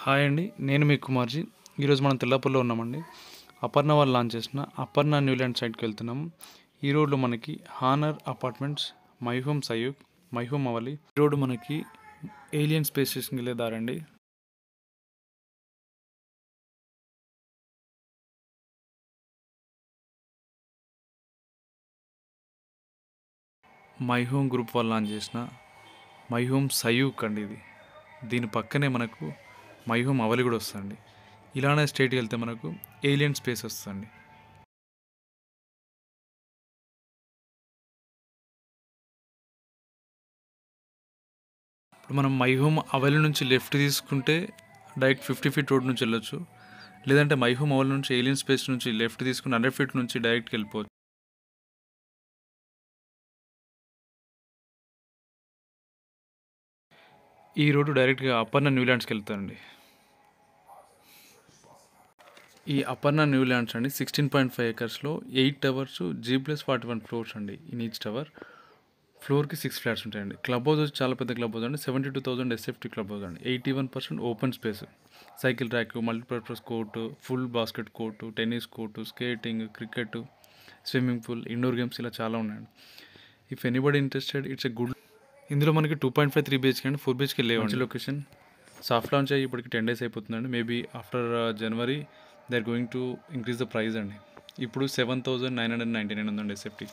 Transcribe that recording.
Hi అండి, నేను మీ కుమార్జీ. ఈరోజు మనం తెల్లాపూర్లో ఉన్నామండి. అపర్ణ వాళ్ళు లాంచ్ చేసిన అపర్ణ న్యూల్యాండ్ సైట్కి వెళ్తున్నాము. ఈ రోడ్లో మనకి Honer apartments, my home Sayuk, my home Avali. ఈ రోడ్డు మనకి ఏలియన్ స్పేస్ స్టేషన్కి వెళ్ళే దారండి. మై హోమ్ గ్రూప్ వాళ్ళు లాంచ్ చేసిన మై హోమ్ సయూక్ అండి ఇది. దీని పక్కనే మనకు మై హోమ్ అవలి కూడా వస్తుంది. ఇలానే స్ట్రైట్కి వెళ్తే మనకు ఏలియన్ స్పేస్ వస్తుంది. ఇప్పుడు మనం మై హోమ్ అవలి నుంచి లెఫ్ట్ తీసుకుంటే డైరెక్ట్ 50 ఫీట్ రోడ్ నుంచి వెళ్ళొచ్చు. లేదంటే మై హోమ్ అవలి నుంచి ఏలియన్ స్పేస్ నుంచి లెఫ్ట్ తీసుకుని 100 ఫీట్ నుంచి డైరెక్ట్కి వెళ్ళిపోవచ్చు. ఈ రోడ్డు డైరెక్ట్గా అపర్ణ న్యూల్యాండ్స్కి వెళ్తారండి. ఈ అపర్ణ న్యూల్యాండ్స్ అండి 16.5 acresలో 8 టవర్స్ G+41 ఫ్లోర్స్ అండి. ఇన్ ఈచ్ టవర్ ఫ్లోర్కి 6 ఫ్లాట్స్ ఉంటాయండి. క్లబ్ హౌస్ వచ్చి చాలా పెద్ద క్లబ్ హౌస్ అండి. 72,000 SFT క్లబ్ హౌస్ అండి. 81% open space, cycle track, multipurpose court, full basket court, tennis court, skating, cricket, swimming pool, indoor games ఇలా చాలా ఉన్నాయండి. If anybody interested, it's a good. ఇందులో మనకి 2.5, 3 BHK అండి, 4 BHK లేవు. మంచి లొకేషన్. సాఫ్ట్ లాంచ్ అయ్యి ఇప్పటికి 10 days అయిపోతుందండి. Maybe after January they are going to increase the price అండి. ఇప్పుడు 7,999 ఉందండి SFT.